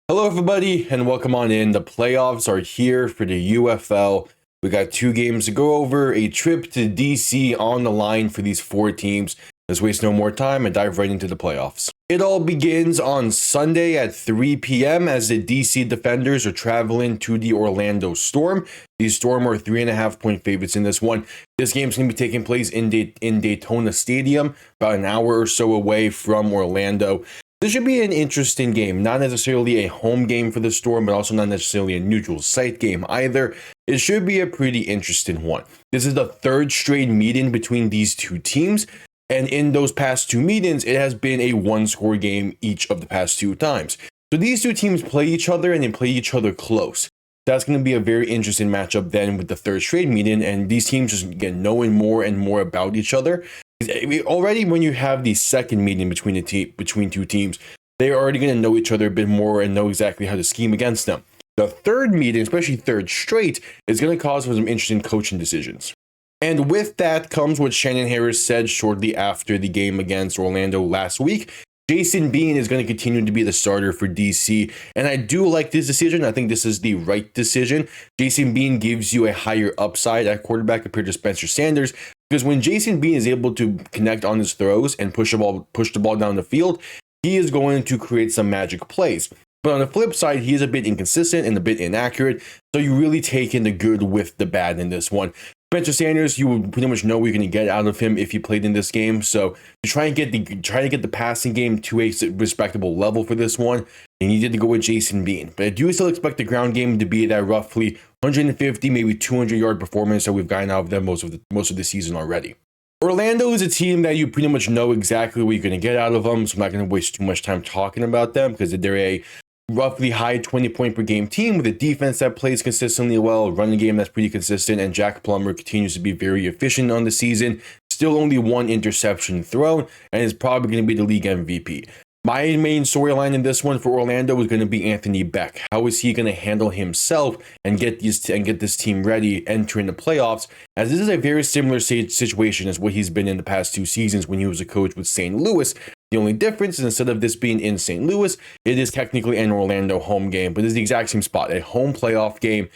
Hello, everybody, and welcome on in. The playoffs are here for the UFL. We got 2 games to go over, a trip to DC on the line for these 4 teams. Let's waste no more time and dive right into the playoffs. It all begins on Sunday at 3 p.m. as the DC Defenders are traveling to the Orlando Storm. The Storm are 3.5-point favorites in this one. This game's going to be taking place in Daytona Stadium, about an hour or so away from Orlando. This should be an interesting game, not necessarily a home game for the Storm, but also not necessarily a neutral site game either. It should be a pretty interesting one. This is the third straight meeting between these two teams, and in those past 2 meetings, it has been a one-score game each of the past 2 times. So these 2 teams play each other, and they play each other close. That's going to be a very interesting matchup then with the third straight meeting, and these teams just get knowing more and more about each other. Already, when you have the second meeting between 2 teams, they're already going to know each other a bit more and know exactly how to scheme against them. The third meeting, especially third straight, is going to cause for some interesting coaching decisions. And with that comes what Shannon Harris said shortly after the game against Orlando last week. Jason Bean is going to continue to be the starter for DC, and I do like this decision. I think this is the right decision. Jason Bean gives you a higher upside at quarterback compared to Spencer Sanders, because when Jason Bean is able to connect on his throws and push the ball down the field, he is going to create some magic plays. But on the flip side, he is a bit inconsistent and a bit inaccurate, so you really take in the good with the bad in this one. Spencer Sanders, you would pretty much know what you're going to get out of him if he played in this game. So to try to get the passing game to a respectable level for this one, you needed to go with Jason Bean. But I do still expect the ground game to be that roughly 150, maybe 200-yard performance that we've gotten out of them most of the season already. Orlando is a team that you pretty much know exactly what you're going to get out of them, so I'm not going to waste too much time talking about them because they're a roughly high 20-point per game team with a defense that plays consistently well, a running game that's pretty consistent, and Jack Plummer continues to be very efficient on the season. Still only 1 interception thrown, and is probably going to be the league MVP. My main storyline in this one for Orlando is going to be Anthony Beck. How is he going to handle himself and get this team ready entering the playoffs? As this is a very similar situation as what he's been in the past 2 seasons when he was a coach with St. Louis. The only difference is instead of this being in St. Louis, it is technically an Orlando home game, but it's the exact same spot, a home playoff game,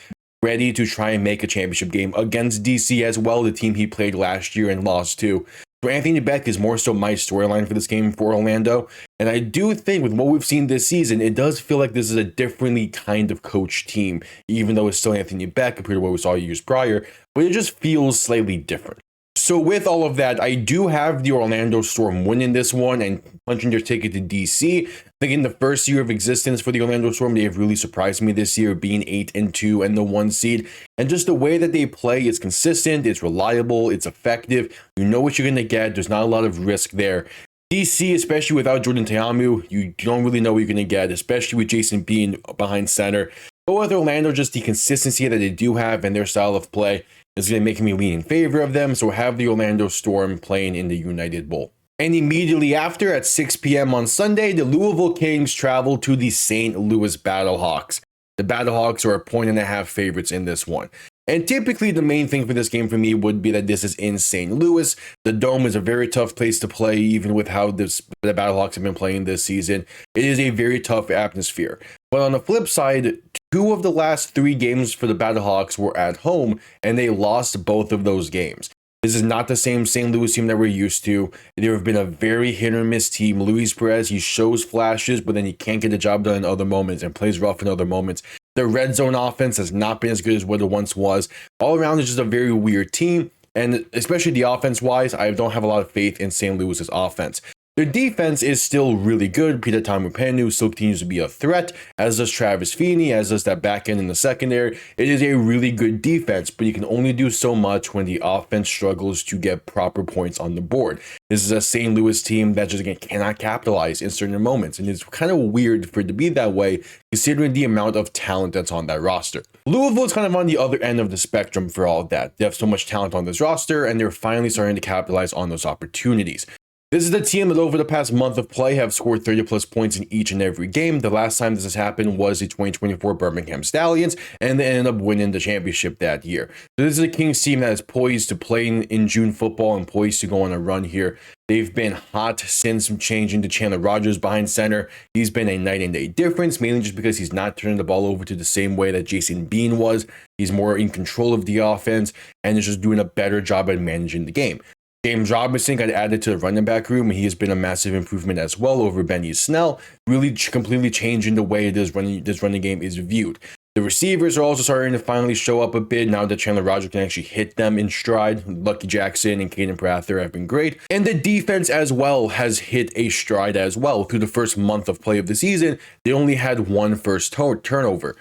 ready to try and make a championship game against DC as well, the team he played last year and lost to. So Anthony Beck is more so my storyline for this game for Orlando, and I do think with what we've seen this season, it does feel like this is a differently kind of coach team, even though it's still Anthony Beck compared to what we saw years prior, but it just feels slightly different. So with all of that, I do have the Orlando Storm winning this one and punching their ticket to DC. I think in the first year of existence for the Orlando Storm, they have really surprised me this year, being 8-2 and the 1 seed. And just the way that they play is consistent, it's reliable, it's effective. You know what you're going to get. There's not a lot of risk there. DC, especially without Jordan Ta'amu, you don't really know what you're going to get, especially with Jason Bean behind center. But with Orlando, just the consistency that they do have and their style of play is going to make me lean in favor of them, so have the Orlando Storm playing in the United Bowl. And immediately after, at 6 p.m. on Sunday, the Louisville Kings travel to the St. Louis Battlehawks. The Battlehawks are 1.5-point favorites in this one. And typically, the main thing for this game for me would be that this is in St. Louis. The Dome is a very tough place to play, even with how the Battlehawks have been playing this season. It is a very tough atmosphere. But on the flip side, 2 of the last 3 games for the Battlehawks were at home, and they lost both of those games. This is not the same St. Louis team that we're used to. There have been a very hit-or-miss team. Luis Perez, he shows flashes, but then he can't get the job done in other moments and plays rough in other moments. The red zone offense has not been as good as what it once was. All around, it's just a very weird team, and especially the offense-wise, I don't have a lot of faith in St. Louis's offense. Their defense is still really good. Peter Tamupanu still continues to be a threat, as does Travis Feeney, as does that back end in the secondary. It is a really good defense, but you can only do so much when the offense struggles to get proper points on the board. This is a St. Louis team that just cannot capitalize in certain moments, and it's kind of weird for it to be that way, considering the amount of talent that's on that roster. Louisville is kind of on the other end of the spectrum for all of that. They have so much talent on this roster, and they're finally starting to capitalize on those opportunities. This is the team that over the past month of play have scored 30 plus points in each and every game. The last time this has happened was the 2024 Birmingham Stallions, and they ended up winning the championship that year. So this is a Kings team that is poised to play in June football and poised to go on a run here. They've been hot since changing to Chandler Rogers behind center. He's been a night and day difference, mainly just because he's not turning the ball over to the same way that Jason Bean was. He's more in control of the offense and is just doing a better job at managing the game. James Robinson got added to the running back room, and he has been a massive improvement as well over Benny Snell, really completely changing the way this running game is viewed. The receivers are also starting to finally show up a bit now that Chandler Rogers can actually hit them in stride. Lucky Jackson and Caden Prather have been great. And the defense as well has hit a stride as well. Through the first month of play of the season, they only had one first turnover.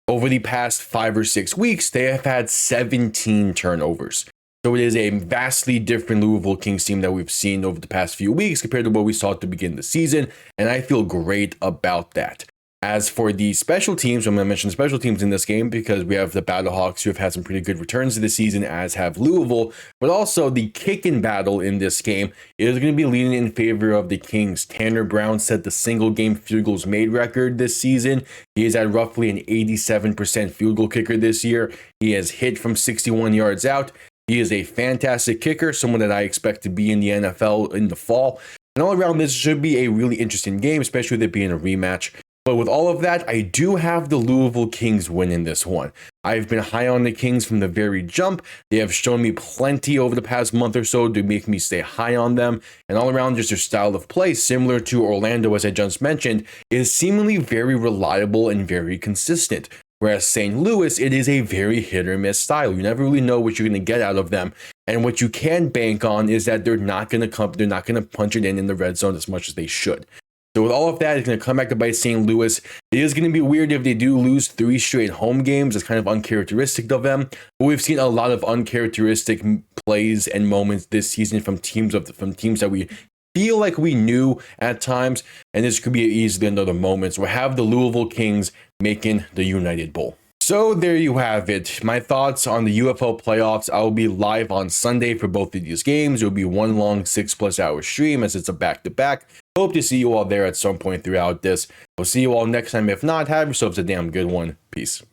Over the past 5 or 6 weeks, they have had 17 turnovers. So it is a vastly different Louisville Kings team that we've seen over the past few weeks compared to what we saw at the beginning of the season, and I feel great about that. As for the special teams, I'm going to mention special teams in this game because we have the Battlehawks who have had some pretty good returns this season, as have Louisville, but also the kicking battle in this game is going to be leaning in favor of the Kings. Tanner Brown set the single game field goals made record this season. He is at roughly an 87% field goal kicker this year. He has hit from 61 yards out. He is a fantastic kicker, someone that I expect to be in the NFL in the fall. And all around, this should be a really interesting game, especially with it being a rematch. But with all of that, I do have the Louisville Kings winning this one. I've been high on the Kings from the very jump. They have shown me plenty over the past month or so to make me stay high on them. And all around, just their style of play, similar to Orlando, as I just mentioned, is seemingly very reliable and very consistent. Whereas St. Louis, it is a very hit or miss style. You never really know what you're going to get out of them. And what you can bank on is that they're not going to punch it in the red zone as much as they should. So with all of that, it's going to come back to bite St. Louis. It is going to be weird if they do lose 3 straight home games. It's kind of uncharacteristic of them. But we've seen a lot of uncharacteristic plays and moments this season from teams that we feel like we knew at times, and this could be easily another moment. So we have the Louisville Kings making the United Bowl. So there you have it. My thoughts on the UFL playoffs. I will be live on Sunday for both of these games. It will be one long 6+ hour stream as it's a back-to-back. Hope to see you all there at some point throughout this. We'll see you all next time. If not, have yourselves a damn good one. Peace.